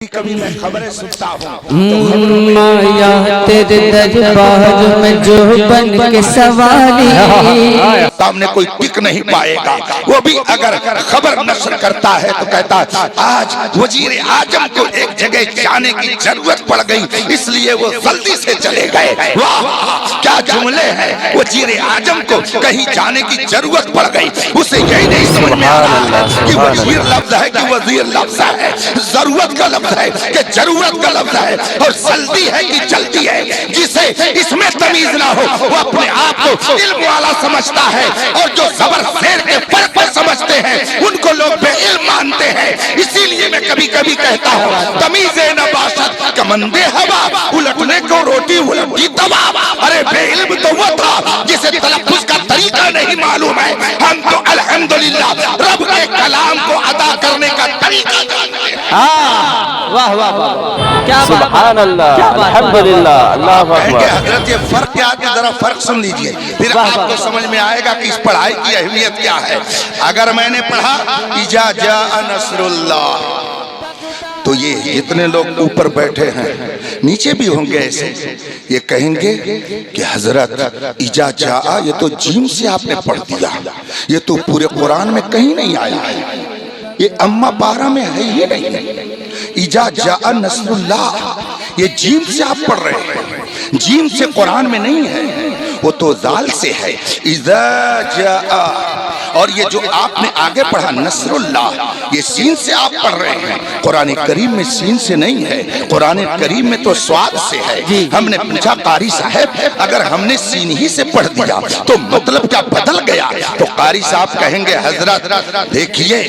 کبھی میں خبریں سنتا ہوں مایا تیرے دربار میں جو بن کے سوالی سامنے کوئی ٹک نہیں پائے گا. وہ بھی اگر خبر نشر کرتا ہے تو کہتا ہے آج وزیر اعظم کو ایک جگہ جانے کی ضرورت پڑ گئی اس لیے وہ جلدی سے چلے گئے. واہ کیا جملے ہیں. وزیر اعظم کو کہیں جانے کی ضرورت پڑ گئی, اسے یہی نہیں سمجھ میں آ رہا کہ وزیر لفظ ہے کہ وزیر لفظ ہے, ضرورت کا لفظ ہے کہ ضرورت کا لفظ ہے, اور جلدی ہے کہ جلدی ہے. جسے اس میں تمیز نہ ہو وہ اپنے آپ کو علم والا سمجھتا ہے, اور جو زبر زیر کے فرق پر سمجھتے ہیں ان کو لوگ بے علم مانتے ہیں. اسی لیے میں کبھی کبھی کہتا ہوں تمیز نباشت کمندے ہوا الٹنے کو روٹی الٹی توا. ارے بے علم تو وہ تھا جسے تلفظ کا طریقہ نہیں معلوم ہے. ہم تو الحمدللہ رب کے کلام کو ادا کرنے کا طریقہ جانتے ہیں. واہ واہ واہ کیا بات, سبحان اللہ, الحمدللہ, اللہ اکبر. حضرت یہ فرق کیا ہے, ذرا فرق سن لیجئے پھر آپ کو سمجھ میں آئے گا کہ اس پڑھائی کی اہمیت کیا ہے. اگر میں نے پڑھا اذا جاء نصر اللہ تو یہ جتنے لوگ اوپر بیٹھے ہیں نیچے بھی ہوں گے ایسے, یہ کہیں گے کہ حضرت اذا جاء یہ تو جیم سے آپ نے پڑھ دیا, یہ تو پورے قرآن میں کہیں نہیں آیا ہے, یہ اما پارہ میں ہے ہی نہیں. اذا جاء نصر اللہ یہ جیم سے آپ پڑھ رہے ہیں, جیم سے قرآن میں نہیں ہے, وہ تو ذال سے ہے. اذا جاء, اور یہ جو آپ نے آگے پڑھا نصر اللہ یہ سین سے آپ پڑھ رہے ہیں, قرآن کریم میں سین سے نہیں ہے, قرآن کریم میں تو سواد سے ہے. ہم نے پوچھا قاری صاحب اگر ہم نے سین ہی سے پڑھ دیا تو مطلب کیا بدل گیا؟ تو قاری صاحب کہیں گے حضرت دیکھیے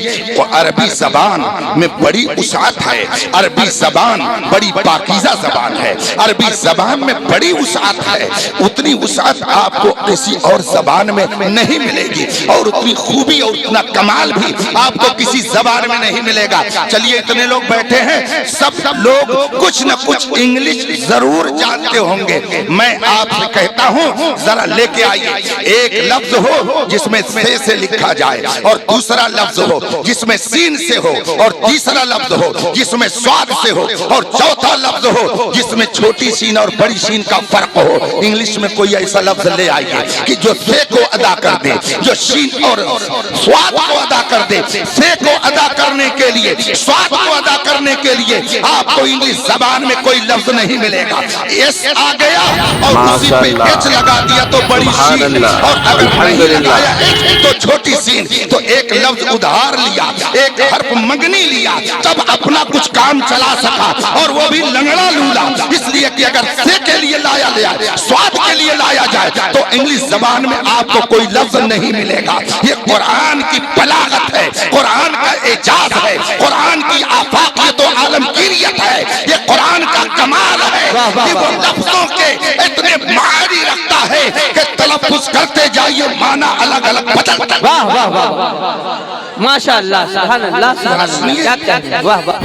عربی زبان میں بڑی وسعت ہے, عربی زبان بڑی پاکیزہ زبان ہے, عربی زبان میں بڑی وسعت ہے, اتنی وسعت آپ کو کسی اور زبان میں نہیں ملے گی, اور اتنی خوبی اور اتنا کمال بھی آپ کو کسی زبان میں نہیں ملے گا. چلیے اتنے لوگ بیٹھے ہیں, سب لوگ کچھ نہ کچھ انگلش ضرور جانتے ہوں گے. میں آپ سے کہتا ہوں ذرا لے کے آئیے, ایک لفظ ہو جس میں سے لکھا جائے, اور دوسرا لفظ ہو جس میں سین سے ہو, اور تیسرا لفظ ہو جس میں سواد سے ہو, اور چوتھا لفظ ہو جس میں چھوٹی سین اور بڑی سین کا فرق ہو. انگلش میں کوئی ایسا لفظ لے آئیے کہ جو سے کو ادا کر دے, جو شین اور سواد کو ادا کر دے. سے کو ادا کرنے کے لیے, سواد کو ادا کرنے کے لیے آپ کو انگلش زبان میں کوئی لفظ نہیں ملے گا. ایس آ گیا اور اسی پہ ایچ لگا دیا تو بڑی سین, اور اگر نہیں لگایا ایچ تو چھوٹی سین. تو ایک لفظ ادھار لیا, ایک حرف منگنی لیا, تب اپنا کچھ کام چلا سکا, اور وہ بھی لنگڑا لولا. اس لیے کہ اگر سے کے لیے لایا گیا, سواد کے لیے لایا جائے تو انگلش زبان میں آپ کو کوئی لفظ نہیں ملے گا. یہ قرآن کی بلاغت ہے, قرآن کا اعجاز ہے, قرآن کی آفاقیت و عالمگیریت ہے, یہ قرآن کا کمال ہے کہ وہ لفظوں کے اتنے معانی رکھتا ہے کہ تلفظ کرتے جائیے معنی الگ الگ بدلتا ہے. واہ واہ واہ ماشاءاللہ, سبحان اللہ, سبحان اللہ, کیا کہتے ہیں, واہ واہ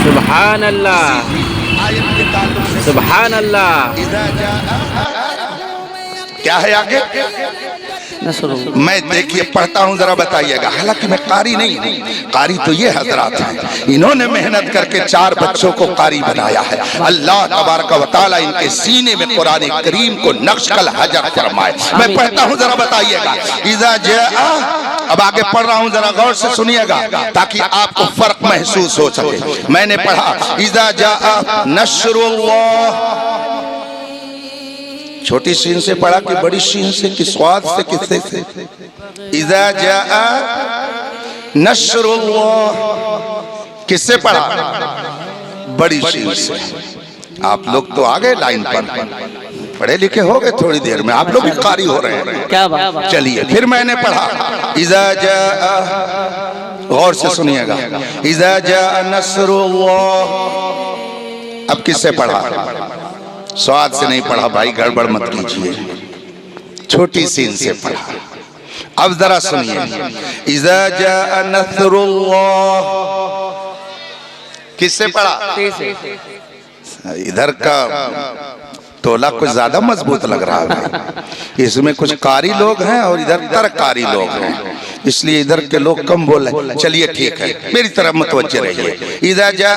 سبحان اللہ, سبحان اللہ. کیا ہے آگے؟ میں دیکھیے پڑھتا ہوں ذرا بتائیے گا. حالانکہ میں قاری نہیں ہوں, قاری تو یہ حضرات ہیں, انہوں نے محنت کر کے 4 بچوں کو قاری بنایا ہے. اللہ تبارک و تعالی ان کے سینے میں قرآن کریم کو نقش الحجر فرمائے. میں پڑھتا ہوں ذرا بتائیے گا. اذا جاء, اب آگے پڑھ رہا ہوں ذرا غور سے سنیے گا تاکہ آپ کو فرق محسوس ہو سکے. میں نے پڑھا اذا جاء نصر اللہ, چھوٹی سین سے پڑھا کہ بڑی سین سے, کہ سواد سے, کس سے؟ اذا جاء نصر اللہ کس سے پڑھا؟ بڑی سین سے. آپ لوگ تو آگے لائن پر, پڑھے لکھے ہو گئے تھوڑی دیر میں, آپ لوگ بھی قاری ہو رہے ہیں. کیا بات. چلیے پھر میں نے پڑھا اذا جاء, غور سے سنیے گا, اذا جاء نصر اللہ. اب کس سے پڑھا؟ سواد سے نہیں پڑھا بھائی, گڑبڑ مت کیجئے, چھوٹی سین سے پڑھا. اب ذرا سنیے اذا جاء نصر اللہ کس سے پڑھا؟ ادھر کا تولا کچھ زیادہ مضبوط لگ رہا ہے, اس میں کچھ قاری لوگ ہیں اور ادھر ترکاری لوگ ہیں, اس لیے ادھر کے لوگ کم بول رہے ہیں. چلیے ٹھیک ہے, میری طرف متوجہ رہیے. اذا جاء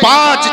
5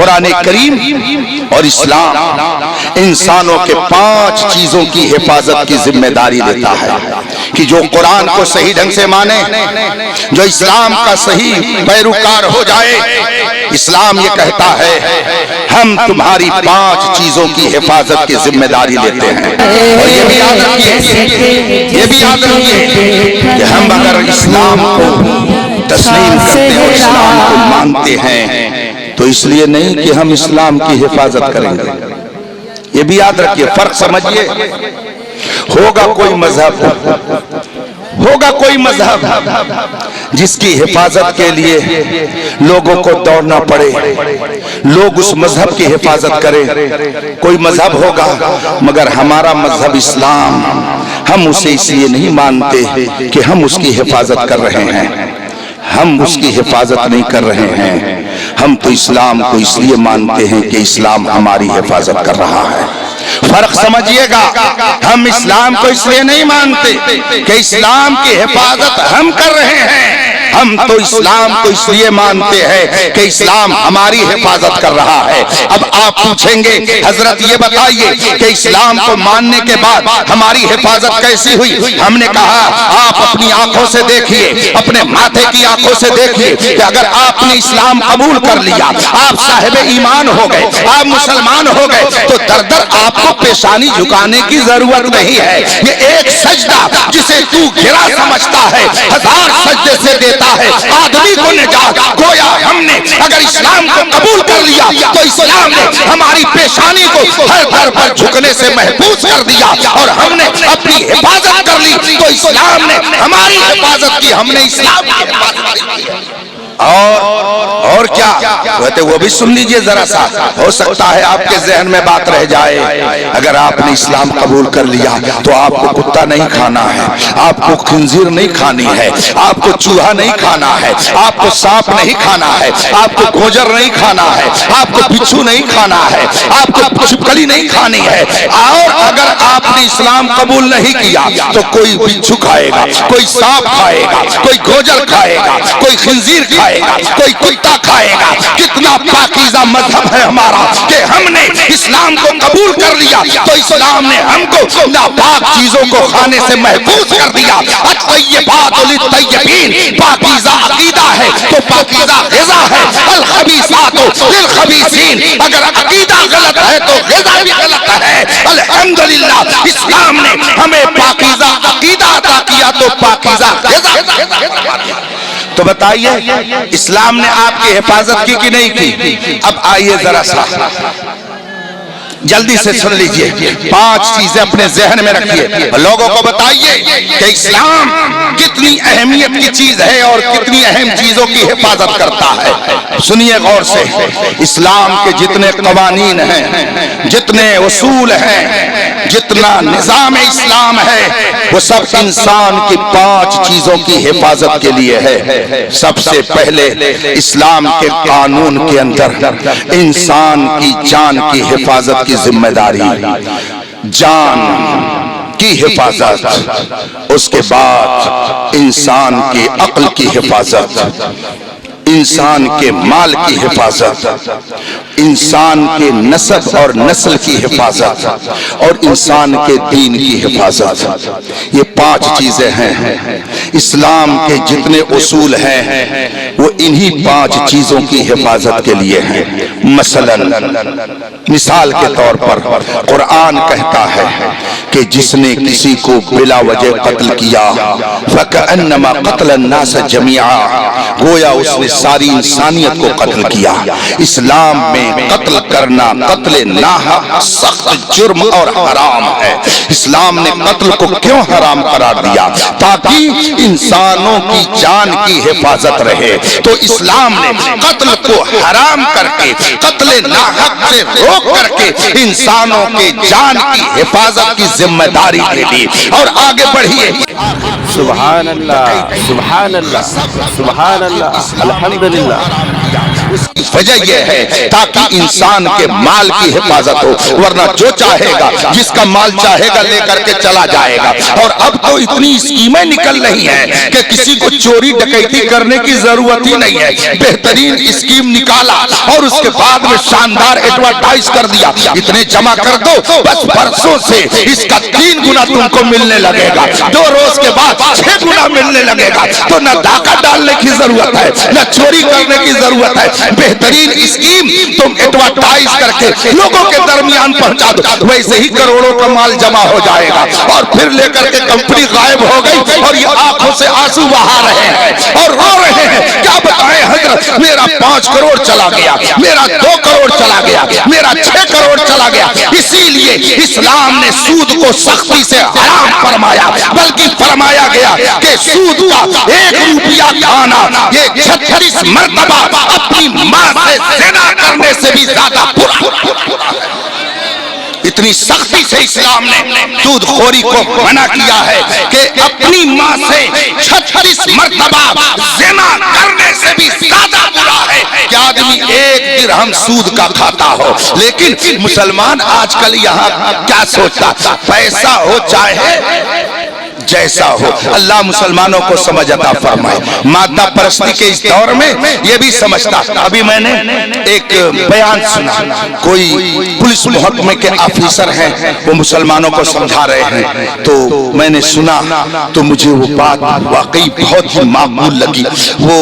قرآن کریم اور اسلام انسانوں کے 5 چیزوں کی حفاظت کی ذمہ داری لیتا ہے کہ جو قرآن کو صحیح ڈھنگ سے مانے، جو اسلام کا صحیح پیروکار ہو جائے، اسلام یہ کہتا ہے ہم تمہاری 5 چیزوں کی حفاظت کی ذمہ داری لیتے ہیں۔ اور یہ بھی یاد رکھیے کہ ہم اگر اسلام کو تسلیم کرتے ہیں اور اسلام کو مانتے ہیں تو اس لیے نہیں کہ ہم اسلام کی حفاظت کریں گے۔ یہ بھی یاد رکھیے، فرق سمجھیے۔ ہوگا کوئی مذہب جس کی حفاظت کے لیے لوگوں کو دوڑنا پڑے، لوگ اس مذہب کی حفاظت کریں۔ کوئی مذہب ہوگا، مگر ہمارا مذہب اسلام، ہم اسے اس لیے نہیں مانتے کہ ہم اس کی حفاظت کر رہے ہیں، ہم اس کی حفاظت نہیں کر رہے ہیں، ہم تو اسلام کو اس لیے مانتے ہیں کہ اسلام ہماری حفاظت کر رہا ہے۔ فرق سمجھیے گا، ہم اسلام کو اس لیے نہیں مانتے کہ اسلام کی حفاظت ہم کر رہے ہیں، ہم تو اسلام کو اس لیے مانتے ہیں کہ اسلام ہماری حفاظت کر رہا ہے۔ اب آپ پوچھیں گے حضرت یہ بتائیے کہ اسلام کو ماننے کے بعد ہماری حفاظت کیسی ہوئی؟ ہم نے کہا آپ اپنی آنکھوں سے دیکھیے، اپنے ماتھے کی آنکھوں سے دیکھیے کہ اگر آپ نے اسلام قبول کر لیا، آپ صاحب ایمان ہو گئے، آپ مسلمان ہو گئے، تو در در آپ کو پیشانی جھکانے کی ضرورت نہیں ہے۔ یہ ایک سجدہ جسے تو گرا سمجھتا ہے 1000 سجدے سے دیتا ہے آدمی کو نجات۔ گویا ہم نے اگر اسلام کو قبول کر لیا تو اسلام نے ہماری پیشانی کو ہر در پر جھکنے سے محفوظ کر دیا، اور ہم نے اپنی حفاظت کر لی تو اسلام نے ہماری حفاظت کی، ہم نے اسلام کی حفاظت کی۔ اور کیا کہتے وہ بھی سن لیجئے ذرا سا، ہو سکتا ہے آپ کے ذہن میں بات رہ جائے۔ اگر آپ نے اسلام قبول کر لیا تو آپ کو کتا نہیں کھانا ہے، آپ کو خنزیر نہیں کھانی ہے، آپ کو چوہا نہیں کھانا ہے، آپ کو سانپ نہیں کھانا ہے، آپ کو گوجر نہیں کھانا ہے، آپ کو بچھو نہیں کھانا ہے، آپ کو چھپکلی نہیں کھانی ہے۔ اور اگر آپ نے اسلام قبول نہیں کیا تو کوئی بچھو کھائے گا، کوئی سانپ کھائے گا، کوئی گوجر کھائے گا، کوئی خنزیر کھائے گا، کوئی کتا کھائے گا۔ کتنا پاکیزہ مذہب ہے ہمارا کہ ہم نے اسلام کو قبول کر لیا تو اسلام نے ہم کو ناپاک چیزوں کو کھانے سے محفوظ کر دیا۔ الطیبات للطیبین، پاکیزہ عقیدہ ہے تو پاکیزہ غذا ہے۔ الخبیثات للخبیثین، اگر عقیدہ غلط ہے تو غذا بھی غلط ہے۔ الحمدللہ اسلام نے ہمیں پاکیزہ عقیدہ عطا کیا تو پاکیزہ غذا۔ تو بتائیے اسلام نے آپ کی حفاظت کی کہ نہیں کی؟ اب آئیے ذرا سا جلدی سے سن لیجئے، 5 چیزیں اپنے ذہن میں رکھیے، لوگوں کو بتائیے کہ اسلام کتنی اہمیت کی چیز ہے اور کتنی اہم چیزوں کی حفاظت کرتا ہے۔ سنیے غور سے، اسلام کے جتنے قوانین ہیں، جتنے اصول ہیں، جتنا نظام اسلام ہے، وہ سب انسان کی 5 چیزوں کی حفاظت کے لیے ہے۔ سب سے پہلے اسلام کے قانون کے اندر انسان کی جان کی حفاظت کی ذمہ داری، جان کی حفاظت، اس کے بعد انسان کی عقل کی حفاظت، انسان کے مال کی حفاظت، انسان کے نسب اور نسل کی حفاظت، اور انسان کے دین کی حفاظت۔ یہ 5 چیزیں ہیں۔ اسلام کے جتنے اصول ہیں وہ انہی 5 چیزوں کی حفاظت کے لیے ہیں۔ مثال کے طور پر قرآن کہتا ہے کہ جس نے کسی کو بلا وجہ قتل کیا فَكَأَنَّمَا قَتْلَ النَّاسَ جَمِيعًا، گویا اس نے ساری انسانیت کو قتل کیا۔ اسلام میں قتل کرنا، قتل ناحق سخت جرم اور حرام ہے۔ اسلام نے قتل کو کیوں حرام قرار دیا؟ تاکہ انسانوں کی جان کی حفاظت رہے۔ تو اسلام نے قتل کو حرام کر کے، قتل ناحق سے روک کر کے انسانوں کے جان کی حفاظت کی ذمہ داری دے دی۔ اور آگے بڑھیے، سبحان اللہ، سبحان اللہ، سبحان اللہ، الحمدللہ۔ اس کی وجہ یہ ہے تاکہ انسان کے مال کی حفاظت ہو، ورنہ جو چاہے گا جس کا مال چاہے گا لے کر کے چلا جائے گا۔ اور اب تو اتنی اسکیمیں نکل رہی ہیں کہ کسی کو چوری ڈکیتی کرنے کی ضرورت ہی نہیں ہے، بہترین اسکیم نکالا اور اس کے بعد میں شاندار ایڈورٹائز کر دیا، اتنے جمع کر دو بس برسوں سے اس کا 3 گنا تم کو ملنے لگے گا، 2 روز کے بعد 6 گنا ملنے لگے گا۔ تو نہ ڈاکہ ڈالنے کی ضرورت ہے نہ چوری کرنے کی ضرورت ہے، بہترین اسکیم تم ایڈورٹائز کر کے لوگوں کے درمیان پہنچا دو، ویسے ہی کروڑوں کا مال جمع ہو جائے گا۔ اور پھر لے کر کے کمپنی غائب ہو گئی اور یہ آنکھوں سے آنسو بہا رہے ہیں اور رو رہے ہیں، کیا بتائیں حضرت، میرا 5 کروڑ چلا گیا، میرا 2 کروڑ چلا گیا، میرا 6 کروڑ چلا گیا۔ اسی لیے اسلام نے سود کو سختی سے حرام فرمایا، بلکہ فرمایا گیا کہ سود کا 1 روپیہ کھانا یہ 36 مرتبہ اپنی ماں سے زنا کرنے سے بھی زیادہ برا۔ اتنی سختی سے اسلام نے سود خوری کو منع کیا ہے کہ اپنی ماں سے 36 مرتبہ زنا کرنے سے بھی زیادہ برا ہے کہ آدمی 1 درہم سود کا کھاتا ہو۔ لیکن مسلمان آج کل یہاں کیا سوچتا، پیسہ ہو چاہے جیسا ہو، اللہ مسلمانوں کو سمجھ عطا فرمائے۔ مادہ پرستی کے اس دور میں یہ بھی سمجھتا۔ ابھی میں نے ایک بیان سنا، کوئی پولیس محکمے کے آفیسر ہیں، وہ مسلمانوں کو سمجھا رہے ہیں، تو میں نے سنا تو مجھے وہ بات واقعی بہت ہی معقول لگی۔ وہ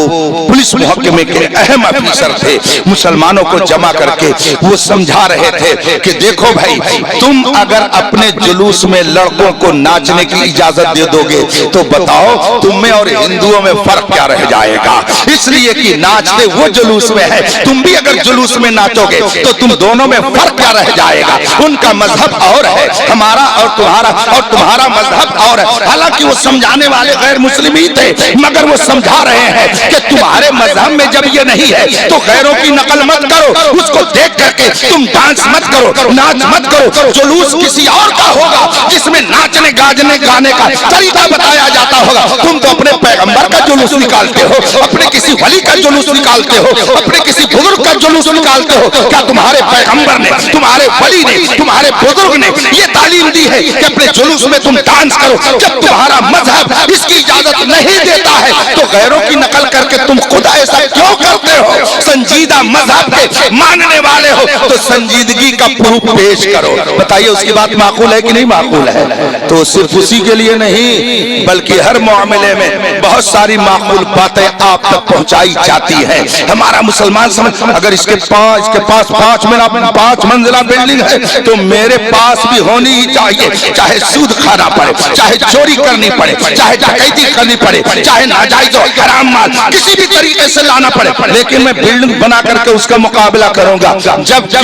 پولیس محکمے کے اہم آفیسر تھے، مسلمانوں کو جمع کر کے وہ سمجھا رہے تھے کہ دیکھو بھائی، تم اگر اپنے جلوس میں لڑکوں کو ناچنے کی اجازت دے دو گے تو بتاؤ تم میں اور ہندوؤں میں فرق کیا رہ جائے گا؟ اس لیے کہ ناچتے وہ جلوس میں ہے، تم بھی اگر جلوس میں ناچو گے تو تم دونوں میں فرق کیا رہ جائے گا؟ ان کا مذہب اور ہے، ہمارا اور تمہارا مذہب اور ہے۔ حالانکہ وہ سمجھانے والے غیر مسلم ہی تھے، مگر وہ سمجھا رہے ہیں کہ تمہارے مذہب میں جب یہ نہیں ہے تو غیروں کی نقل مت کرو، اس کو دیکھ کر کے تم ڈانس مت کرو، ناچ مت کرو۔ جلوس کسی اور کا ہوگا جس میں ناچنے گانے کا طریقہ بتایا جاتا ہوگا، تم تو اپنے پیغمبر کا جلوس نکالتے ہو، اپنے کسی ولی کا جلوس نکالتے ہو، اپنے کسی بزرگ کا جلوس نکالتے ہو۔ کیا تمہارے پیغمبر نے، تمہارے ولی نے، تمہارے بزرگ نے یہ تعلیم دی ہے کہ اپنے جلوس میں تم ڈانس کرو؟ جب تمہارا مذہب اس کی اجازت نہیں دیتا ہے تو غیروں کی نقل کر کے تم خود ایسا کیوں کرتے ہو؟ سنجیدہ مذہب کے ماننے والے ہو تو سنجیدگی کا پروف پیش کرو۔ بتائیے اس کی بات معقول ہے کہ نہیں معقول ہے؟ تو صرف اسی کے لیے نہیں بلکہ ہر معاملے میں بہت ساری معقول باتیں آپ تک پہنچائی جاتی ہیں۔ ہمارا مسلمان سمجھ، اگر اس کے پاس 5 منزلہ بلڈنگ ہے تو میرے پاس بھی ہونی ہی چاہیے، چاہے سود کھانا پڑے، چاہے چوری کرنی پڑے، چاہے ڈکیتی کرنی پڑے، چاہے ناجائز و حرام مال کسی بھی طریقے سے لانا پڑے، لیکن میں بلڈنگ بنا کر کے اس کا مقابلہ کروں گا۔ جبکہ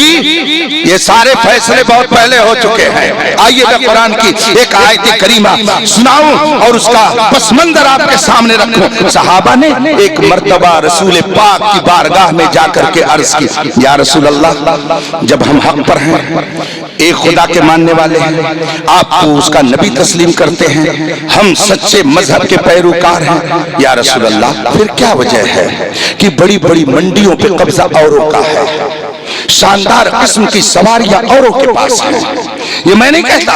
یہ سارے فیصلے بہت پہلے ہو چکے ہیں۔ آئیے میں قرآن کی ایک آیت کریمہ سناؤں اور اس کا پس منظر آپ کے سامنے رکھوں۔ صحابہ نے ایک مرتبہ رسول پاک کی بارگاہ میں جا کر کے عرض کی، یا رسول اللہ، جب ہم حق پر ہیں، ایک خدا کے ماننے والے ہیں، آپ کو اس کا نبی تسلیم کرتے ہیں، ہم سچے مذہب کے پیروکار ہیں، یا رسول اللہ پھر کیا وجہ ہے کہ بڑی بڑی منڈیوں پہ قبضہ اوروں کا ہے، شاندار قسم کی سواریاں اوروں کے پاس ہیں؟ یہ میں نہیں کہتا،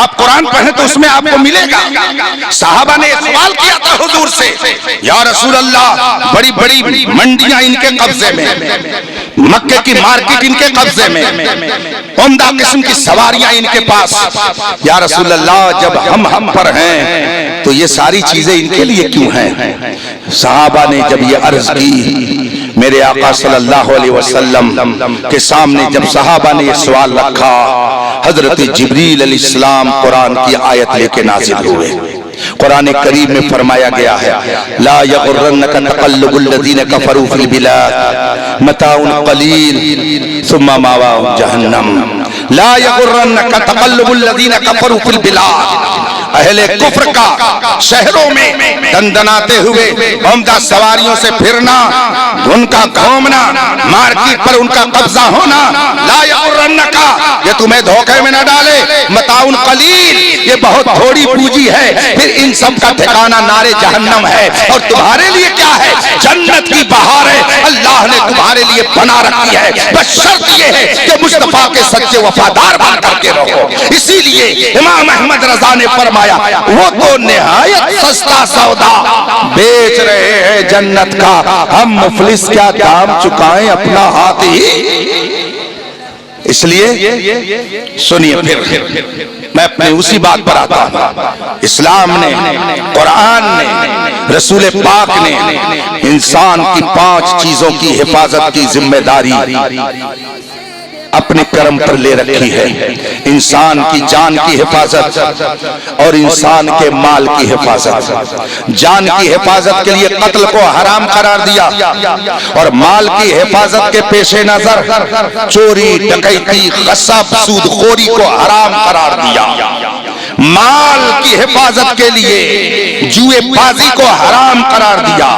آپ قرآن پڑھیں تو اس میں آپ کو ملے گا۔ صحابہ نے ایک سوال کیا تھا حضور سے، یا رسول اللہ بڑی بڑی منڈیاں ان کے قبضے میں، مکے کی مارکیٹ ان کے قبضے میں، عمدہ قسم کی سواریاں ان کے پاس، یا رسول اللہ جب ہم پر ہیں تو یہ ساری چیزیں ان کے لیے کیوں ہیں؟ صحابہ نے جب یہ عرض کی، میرے آقا صلی اللہ علیہ وسلم کے سامنے جب صحابہ نے یہ سوال رکھا، حضرت جبریل علیہ السلام قرآن کی آیت لے کے نازل ہوئے۔ قرآن کریم میں فرمایا گیا ہے، لا یغرنک تقلب الذین کفروا فی البلاد متاع قلیل ثم مأواہم جہنم۔ لا یغرنک تقلب الذین کفروا فی البلاد، اہل کفر کا شہروں میں دندناتے ہوئے عمدہ سواریوں سے پھرنا، ان کا گھومنا، مارکیٹ پر ان کا قبضہ ہونا، لا یغرنکا، یہ تمہیں دھوکے میں نہ ڈالے، متاع قلیل، یہ بہت تھوڑی پونجی ہے، پھر ان سب کا ٹھکانہ نار جہنم ہے، اور تمہارے لیے کیا ہے؟ جنت کی بہاریں اللہ نے تمہارے لیے بنا رکھی ہے، بس شرط یہ ہے کہ مصطفیٰ کے سچے وفادار بن کر کے رہو۔ اسی لیے امام احمد رضا نے فرمایا وہ تو نہایت سستا سودا بیچ رہے ہیں جنت کا، ہم مفلس کیا دام چکائیں اپنا ہاتھ ہی۔ اس لیے سنیے پھر میں اپنے اسی بات پر آتا ہوں، اسلام نے، قرآن نے، رسول پاک نے انسان کی 5 چیزوں کی حفاظت کی ذمہ داری اپنے کرم پر لے رکھی ہے۔ انسان کی جان کی حفاظت اور انسان کے مال کی حفاظت۔ جان کی حفاظت کے لیے قتل کو حرام قرار دیا، اور مال کی حفاظت کے پیش نظر چوری، ڈکیتی، غصب، سود خوری کو حرام قرار دیا۔ مال کی حفاظت کے لیے جوئے بازی کو حرام قرار دیا۔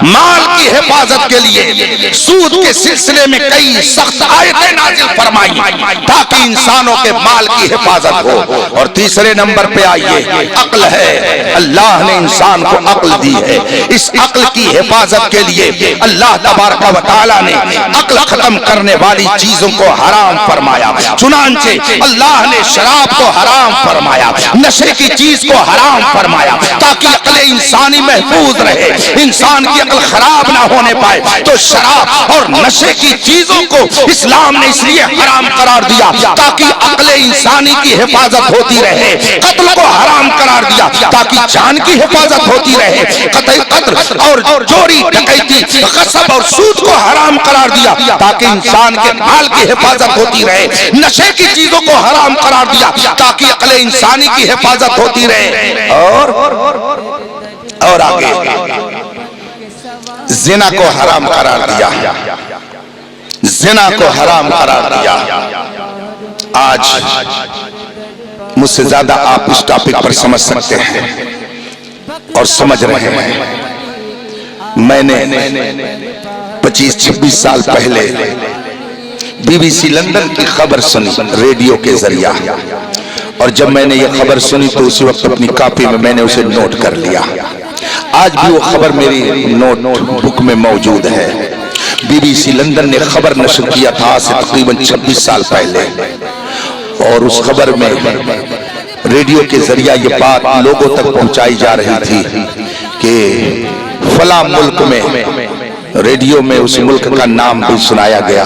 مال کی حفاظت کے لیے سود کے سلسلے میں کئی سخت آیتیں نازل فرمائی تاکہ انسانوں کے مال کی حفاظت ہو۔ اور تیسرے نمبر پہ آئیے، عقل ہے، اللہ نے انسان کو عقل دی ہے، اس عقل کی حفاظت کے لیے اللہ تبارک و تعالی نے عقل ختم کرنے والی چیزوں کو حرام فرمایا۔ چنانچہ اللہ نے شراب کو حرام فرمایا، نشے کی چیز کو حرام فرمایا تاکہ عقل انسانی محفوظ رہے، انسان کی عقل خراب نہ ہونے پائے۔ تو شراب اور نشے کی چیزوں کو اسلام نے اس لیے حرام قرار دیا تاکہ عقل انسانی کی حفاظت ہوتی رہے۔ قتل کو حرام قرار دیا تاکہ جان کی حفاظت ہوتی رہے۔ قتل اور چوری، ڈکیتی، غصب اور سود کو حرام قرار دیا تاکہ انسان کے مال کی حفاظت ہوتی رہے۔ نشے کی چیزوں کو حرام قرار دیا تاکہ عقل انسانی کی حفاظت ہوتی رہے۔ اور آگے زنا کو حرام قرار دیا، زنا کو حرام قرار دیا۔ آج مجھ سے زیادہ آپ اس ٹاپک پر سمجھ سکتے ہیں اور سمجھ رہے ہیں۔ میں نے 25-26 سال پہلے BBC لندن کی خبر سنی ریڈیو کے ذریعہ، اور جب میں نے یہ خبر سنی تو اسی وقت اپنی کاپی میں میں نے اسے نوٹ کر لیا۔ آج بھی وہ خبر میری نوٹ بک میں موجود ہے۔ BBC لندن نے خبر نشر کیا تھا آج سے تقریباً 26 سال پہلے، اور اس خبر میں ریڈیو کے ذریعہ یہ بات لوگوں تک پہنچائی جا رہی تھی کہ فلاں ملک میں، ریڈیو میں اس ملک کا نام بھی سنایا گیا،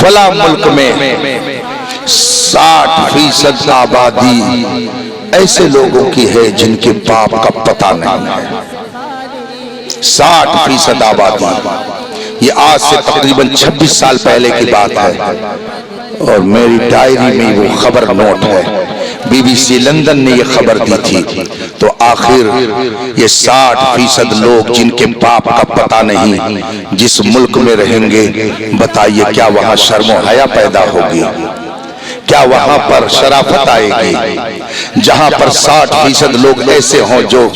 فلاں ملک میں 60% آبادی ایسے لوگوں کی ہے جن کے باپ کا پتہ نہیں ہے۔ 60% آبادی، یہ آج سے تقریباً 26 سال پہلے کی بات ہے، اور میری ڈائری میں وہ خبر نوٹ ہے۔ BBC لندن نے یہ خبر دی تھی۔ تو آخر یہ 60% لوگ جن کے باپ کا پتہ نہیں جس ملک میں رہیں گے، بتائیے کیا وہاں شرم و حیا پیدا ہوگی؟ کیا وہاں پر شرافت آئے گی؟ جہاں پر 60% لوگ ایسے ہوں جو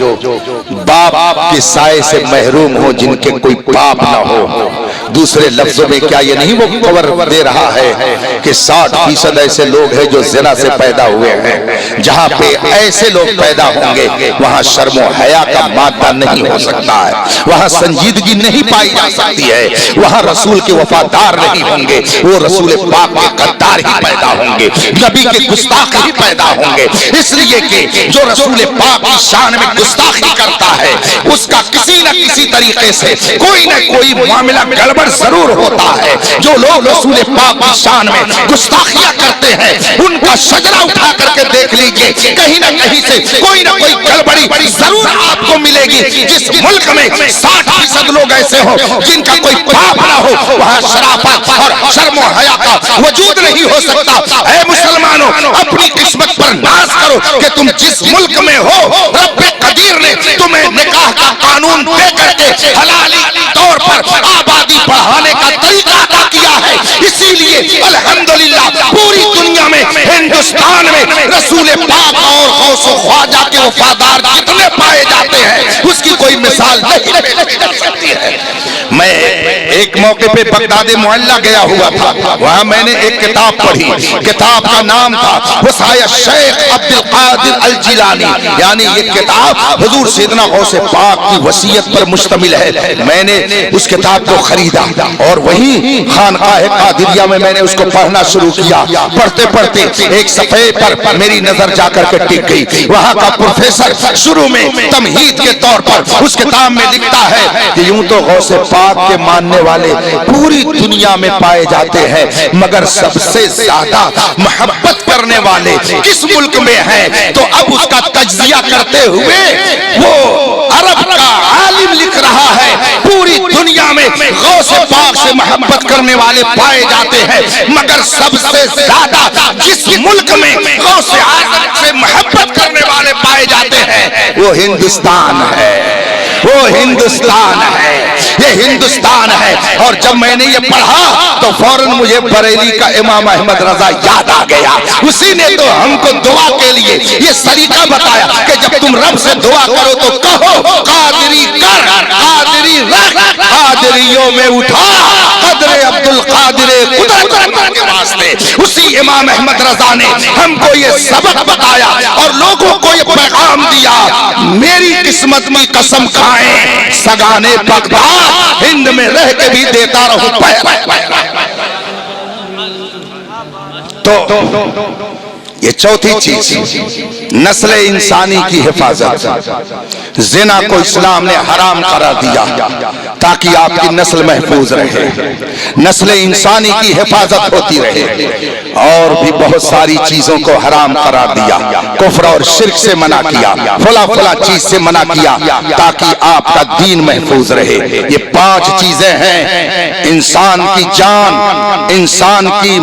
باپ کے سائے سے محروم ہوں، جن کے کوئی باپ نہ ہو۔ دوسرے لفظوں میں کیا یہ نہیں وہ خبر دے رہا ہے کہ 60% ایسے لوگ ہیں جو زنا سے پیدا ہوئے ہیں؟ جہاں پہ ایسے لوگ پیدا ہوں گے وہاں شرم و حیا کا مادہ نہیں ہو سکتا ہے، وہاں سنجیدگی نہیں پائی جا سکتی ہے، وہاں رسول کے وفادار نہیں ہوں گے، وہ رسول پاک کے غدار ہی پیدا ہوں گے، نبی کے گستاخ ہی پیدا ہوں گے۔ اس لیے کہ جو رسول پاک کی شان میں گستاخی کرتا ہے اس کا کسی نہ کسی طریقے سے کوئی نہ کوئی معاملہ گڑبڑ ضرور ہوتا ہے۔ جو لوگ رسول پاک کی شان میں گستاخیاں کرتے ہیں ان کا شجرہ اٹھا کر کے دیکھ لیجئے، کہیں نہ کہیں سے کوئی نہ کوئی گڑبڑی ضرور آپ کو ملے گی۔ جس ملک میں 60% لوگ ایسے ہوں جن کا کوئی باپ نہ ہو، وہاں شرافت اور شرم و حیا کا وجود نہیں ہو سکتا۔ اے مسلمانوں، اپنی قسمت پر ناز کرو کہ تم جس ملک میں ہو، رب قدیر نے تمہیں نکاح کا قانون دے کر کے حلالی طور پر آبادی بڑھانے کا طریقہ عطا کیا ہے۔ اسی لیے الحمدللہ پوری دنیا میں، ہندوستان میں رسول پاک اور غوث و خواجہ کے وفادار جتنے پائے جاتے ہیں اس کی کوئی مثال نہیں پیش کر سکتی ہے۔ میں ایک موقع پہ بغداد معلیٰ گیا ہوا تھا، وہاں میں نے ایک کتاب پڑھی، کتاب کا نام تھا وصایا شیخ عبد القادر الجیلانی، یعنی یہ کتاب حضور سیدنا غوث پاک کی وصیت پر مشتمل ہے۔ میں نے اس کتاب کو خریدا اور وہیں خانقاہ قادریہ میں نے اس کو پڑھنا شروع کیا۔ پڑھتے پڑھتے ایک صفحے پر میری نظر جا کر کے ٹک گئی۔ وہاں کا پروفیسر شروع میں تمہید کے طور پر اس کتاب میں لکھتا ہے کہ یوں تو غوث پاک کے ماننے والے پوری دنیا میں پائے جاتے ہیں، مگر سب سے زیادہ محبت کرنے والے کس ملک میں ہیں؟ تو اب اس کا تجزیہ کرتے ہوئے وہ عرب کا عالم لکھ رہا ہے پوری دنیا میں غوث پاک سے محبت کرنے والے پائے جاتے ہیں، مگر سب سے زیادہ جس ملک میں غوث اعظم سے محبت کرنے والے پائے جاتے ہیں وہ ہندوستان ہے، وہ ہندوستان ہے، یہ ہندوستان ہے۔ اور جب میں نے یہ پڑھا تو فوراً مجھے بریلی کا امام احمد رضا یاد آ گیا۔ اسی نے تو ہم کو دعا کے لیے یہ طریقہ بتایا کہ جب تم رب سے دعا کرو تو کہو قادری کر، قادری رکھ، قادریوں میں اٹھا قدر عبد القادر قدرت کے واسطے۔ اسی امام احمد رضا نے ہم کو یہ سبق بتایا اور لوگوں کو یہ پیغام دیا، میری قسمت کی قسم کھائیں سگانے بغداد ہند میں رہ کے بھی دیتا رہوں۔ تو یہ چوتھی چیز نسل انسانی کی حفاظت۔ زنا کو اسلام نے حرام قرار دیا تاکہ آپ کی نسل محفوظ رہے، نسل انسانی کی حفاظت ہوتی رہے۔ اور بھی بہت ساری چیزوں کو حرام قرار دیا، کفر اور شرک سے منع کیا، فلاں چیز سے منع کیا تاکہ آپ کا دین محفوظ رہے۔ یہ 5 چیزیں ہیں، انسان کی جان، انسان کی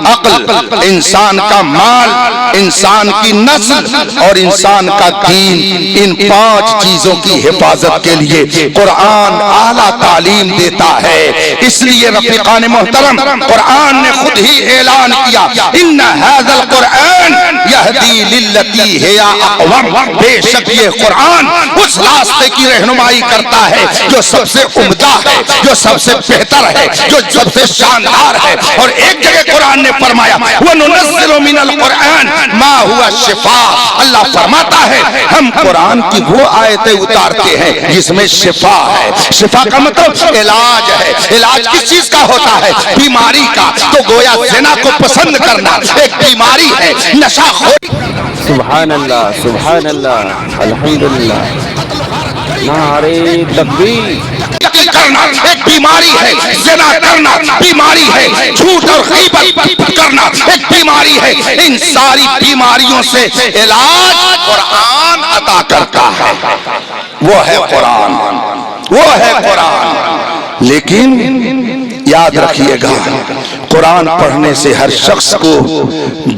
عقل، انسان کا مال، انسان کی نسل اور انسان کا دین۔ ان 5 چیزوں کی حفاظت کے لیے قرآن اعلیٰ تعلیم دیتا ہے۔ اس لیے رفیقان محترم قرآن نے خود ہی اعلان کیا، ان ھذا القرآن یہدی للتی ہی اقوم، بے شک یہ قرآن اس راستے کی رہنمائی کرتا ہے جو سب سے عمدہ ہے، جو سب سے بہتر ہے، جو سب سے شاندار ہے۔ اور ایک جگہ قرآن نے فرمایا وَنُنَزِّلُ مِنَ الْقُرْآنِ مَا هُوَ شِفَاءٌ، اللہ فرماتا ہے ہم قرآن کی وہ آیتیں اتارتے ہیں جس میں شفا ہے۔ شفا کا مطلب علاج ہے۔ علاج کس چیز کا ہوتا ہے؟ بیماری کا۔ تو گویا زنا کو پسند کرنا ایک بیماری ہے، نشہ خوری۔ سبحان اللہ، سبحان اللہ، الحمدللہ، نعرے تکبیر کرنا ایک بیماری ہے، زنا کرنا بیماری ہے، جھوٹ اور غیبت کرنا ایک بیماری ہے۔ ان ساری بیماریوں سے علاج قرآن عطا کرتا ہے، وہ ہے قرآن، وہ ہے قرآن۔ لیکن یاد رکھیے گا قرآن پڑھنے سے ہر شخص کو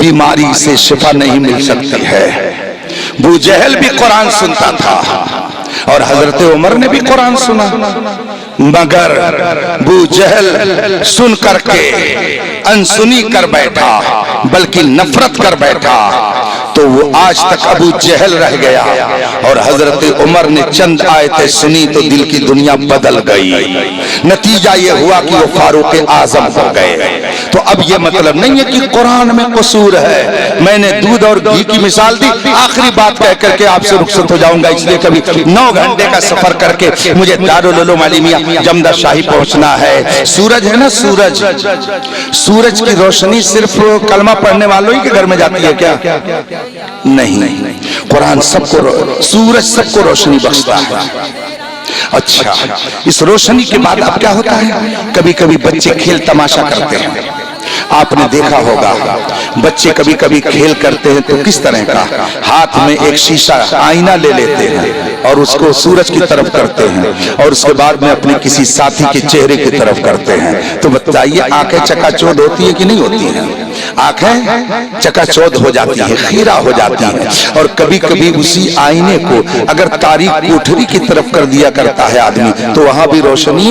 بیماری سے شفا نہیں مل سکتی ہے۔ ابو جہل بھی قرآن سنتا تھا اور حضرت عمر نے بھی قرآن سنا، مگر ابو جہل سن کر کے انسنی کر بیٹھا بلکہ نفرت کر بیٹھا تو وہ آج تک ابو جہل رہ گیا۔ اور حضرت عمر نے چند آیتیں سنی تو دل کی دنیا بدل گئی، نتیجہ یہ ہوا کہ وہ فاروق اعظم ہو گئے۔ تو اب یہ مطلب نہیں ہے کہ قرآن میں قصور ہے۔ میں نے دودھ اور گھی کی مثال دی، آخری بات کہہ کر کے آپ سے رخصت ہو جاؤں گا، اس لیے کبھی 9 گھنٹے کا سفر کر کے مجھے دارالعلوم علیمیہ جمدہ شاہی پہنچنا ہے۔ سورج ہے نا، سورج کی روشنی صرف کلمہ پڑھنے والوں ہی کے گھر میں جاتی ہے کیا؟ نہیں، قرآن سب کو، سورج سب کو روشنی بخشتا ہے۔ اچھا، اس روشنی کے بعد اب کیا ہوتا ہے؟ کبھی کبھی بچے کھیل تماشا کرتے ہیں، آپ نے دیکھا ہوگا بچے کبھی کبھی کھیل کرتے ہیں تو کس طرح کا، ہاتھ میں ایک شیشہ آئینہ لے لیتے ہیں اور اس کو سورج کی طرف کرتے ہیں اور اس کے بعد میں اپنے کسی ساتھی کے چہرے کی طرف کرتے ہیں۔ تو بتائیے آنکھیں چکا چوندھ ہوتی ہے کہ نہیں ہوتی ہیں؟ آنکھیں چکا چوندھ ہو جاتی ہیں، خیرہ ہو جاتی ہیں۔ اور کبھی کبھی اسی آئینے کو اگر تاریک کوٹھری کی طرف کر دیا کرتا ہے آدمی تو وہاں بھی روشنی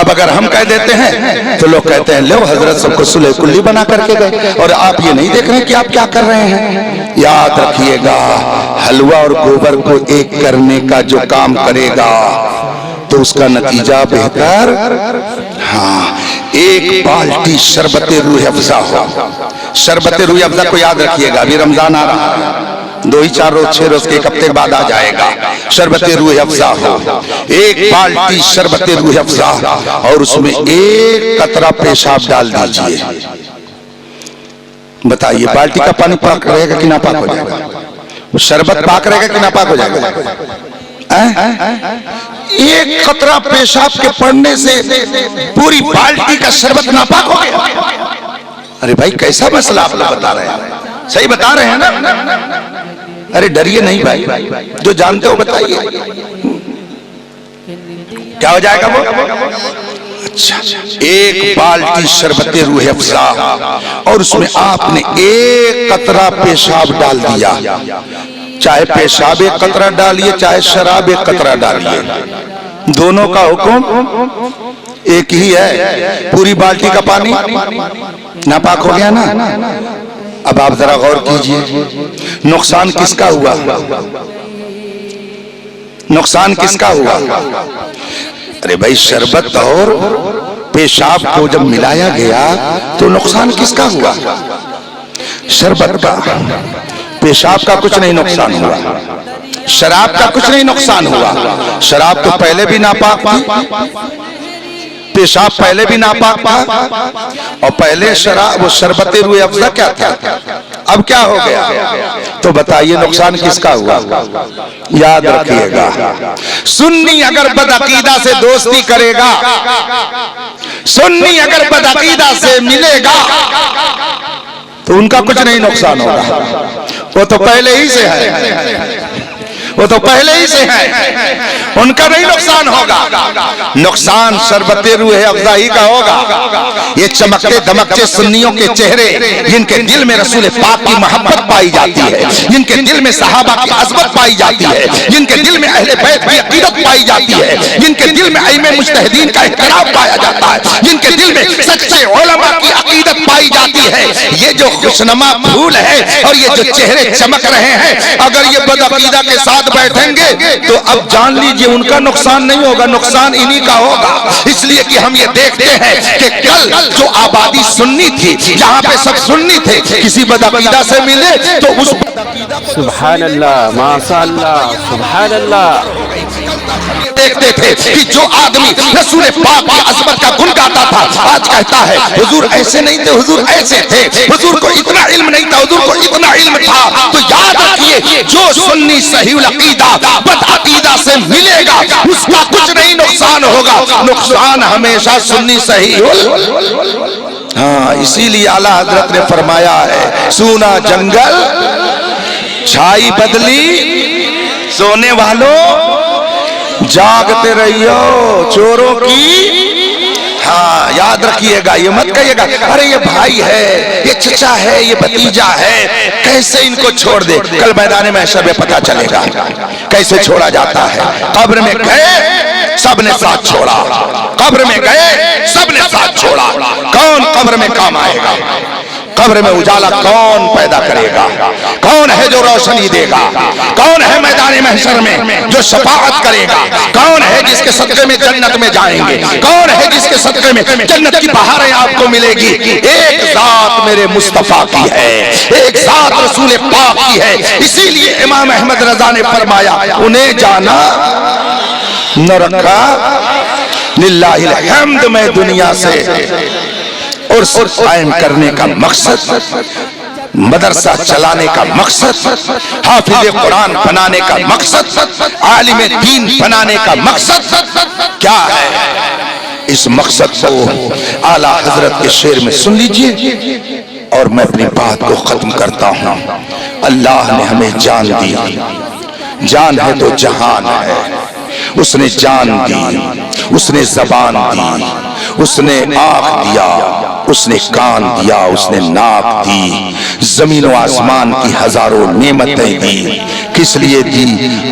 اب اگر ہم کہہ دیتے ہیں تو لوگ کہتے ہیں لو حضرت سب کو صلح کلی بنا کر کے گئے اور آپ یہ نہیں دیکھ رہے ہیں کہ آپ کیا کر رہے ہیں. یاد رکھیے گا حلوہ اور گوبر کو ایک کرنے کا جو کام کرے گا تو اس کا نتیجہ بہتر. ہاں ایک بالٹی شربت روح افزا ہو. شربت روح افزا کو یاد رکھیے گا, ابھی رمضان آ رہا ہے, 2 ہی 4 روز 6 روز کے ایک ہفتے بعد آ جائے گا. شربت روح افزا ہو, ایک بالٹی شربت روح افزا اور اس میں ایک قطرہ پیشاب ڈال دیجئے. بتائیے بالٹی کا پانی پاک رہے گا کہ ناپاک ہو جائے گا؟ شربت پاک رہے گا کہ ناپاک ہو جائے گا؟ ایک قطرہ پیشاب کے پڑنے سے پوری بالٹی کا شربت ناپاک ہو گیا. ارے بھائی کیسا مسئلہ آپ لوگ بتا رہے ہیں؟ صحیح بتا رہے ہیں نا؟ ارے ڈریے نہیں بھائی, جو جانتے ہو بتائیے کیا ہو جائے گا وہ. اچھا ایک بالٹی شربت روح افزا اور اس میں آپ نے ایک قطرہ پیشاب ڈال دیا. چاہے پیشاب ایک قطرہ ڈالیے چاہے شراب ایک قطرہ ڈالیے, دونوں کا حکم ایک ہی ہے. پوری بالٹی کا پانی ناپاک ہو گیا نا. اب آپ ذرا غور کیجئے, نقصان کس کا ہوا؟ نقصان کس کا ہوا؟ ارے بھائی شربت اور پیشاب کو جب ملایا گیا تو نقصان کس کا ہوا؟ شربت کا. پیشاب کا کچھ نہیں نقصان ہوا, شراب کا کچھ نہیں نقصان ہوا. شراب تو پہلے بھی ناپاک تھی, پیشاب پہلے بھی ناپاک تھا, اور پہلے شراب وہ شربت روح افزا کیا تھا, اب کیا ہو گیا؟ تو بتائیے نقصان کس کا ہوا؟ یاد رکھیے گا سنی اگر بدعقیدہ سے دوستی کرے گا, سنی اگر بدعقیدہ سے ملے گا تو ان کا کچھ نہیں نقصان ہوگا. وہ تو پہلے ہی سے ہے, وہ تو پہلے ہی سے ہے, ان کا نہیں نقصان ہوگا. نقصان شربت روح افزائی کا ہوگا. یہ چمکتے دمکتے سنیوں کے چہرے جن کے دل میں رسول پاک کی محبت پائی جاتی ہے, جن کے دل میں صحابہ کی عظمت پائی جاتی ہے, جن کے دل میں اہل بیت کی عقیدت پائی جاتی ہے, جن کے دل میں ائمہ مجتہدین کا احترام پایا جاتا ہے, جن کے دل میں سچے علماء کی عقیدت پائی جاتی ہے, یہ جو خوشنما پھول ہے اور یہ جو چہرے چمک رہے ہیں, اگر یہ بدعقیدہ کے ساتھ بیٹھیں گے تو اب جان لیجئے ان کا نقصان نہیں ہوگا, نقصان انہی کا ہوگا. اس لیے کہ ہم یہ دیکھتے ہیں کہ کل جو آبادی سنی تھی, جہاں پہ سب سنی تھے, کسی بدعقیدہ سے ملے تو اس سبحان اللہ, ماشاء اللہ, سبحان اللہ. دیکھتے تھے کہ جو آدمی رسول پاک کی عظمت کا گن گاتا تھا آج کہتا ہے حضور ایسے نہیں تھے, حضور ایسے تھے, حضور کو اتنا علم نہیں تھا, حضور کو اتنا علم تھا. تو یاد رکھیے جو سنی صحیح العقیدہ بدعقیدہ سے ملے گا اس کا کچھ نہیں نقصان ہوگا, نقصان ہمیشہ سنی صحیح. ہاں اسی لیے اعلیٰ حضرت نے فرمایا ہے سونا جنگل چھائی بدلی, سونے والوں جاگتے رہیو چوروں کی. ہاں یاد رکھیے گا, یہ مت کہیے گا ارے یہ بھائی ہے, یہ چچا ہے, یہ بھتیجا ہے, کیسے ان کو چھوڑ دے. کل میدان محشر میں پتہ چلے گا کیسے چھوڑا جاتا ہے. قبر میں گئے سب نے ساتھ چھوڑا, قبر میں گئے سب نے ساتھ چھوڑا. کون قبر میں کام آئے گا؟ قبر میں اجالا کون پیدا کرے گا؟ کون ہے جو روشنی دے گا؟ کون ہے میدان محشر میں جو شفاعت کرے گا؟ کون ہے جس کے صدقے میں جنت میں جائیں گے؟ کون ہے جس کے صدقے میں جنت کی بہاریں آپ کو ملے گی؟ ایک ذات میرے مصطفیٰ کی ہے, ایک ذات رسول پاک کی ہے. اسی لیے امام احمد رضا نے فرمایا انہیں جانا نہ رکھا للہ الحمد میں دنیا سے اور قائم کرنے کا مقصد, مدرسہ چلانے کا مقصد, حافظ قرآن بنانے کا مقصد, عالم دین بنانے کا مقصد کیا ہے؟ اس مقصد کو اعلیٰ حضرت کے شعر میں سن لیجئے اور میں اپنی بات کو ختم کرتا ہوں. اللہ نے ہمیں جان دی, جان ہے تو جہان ہے. اس نے جان دی, اس نے زبان دی, اس نے آنکھ دیا, اس نے کان دیا, اس نے ناک دی, زمین و آسمان کی ہزاروں نعمتیں دی. کس لیے دی؟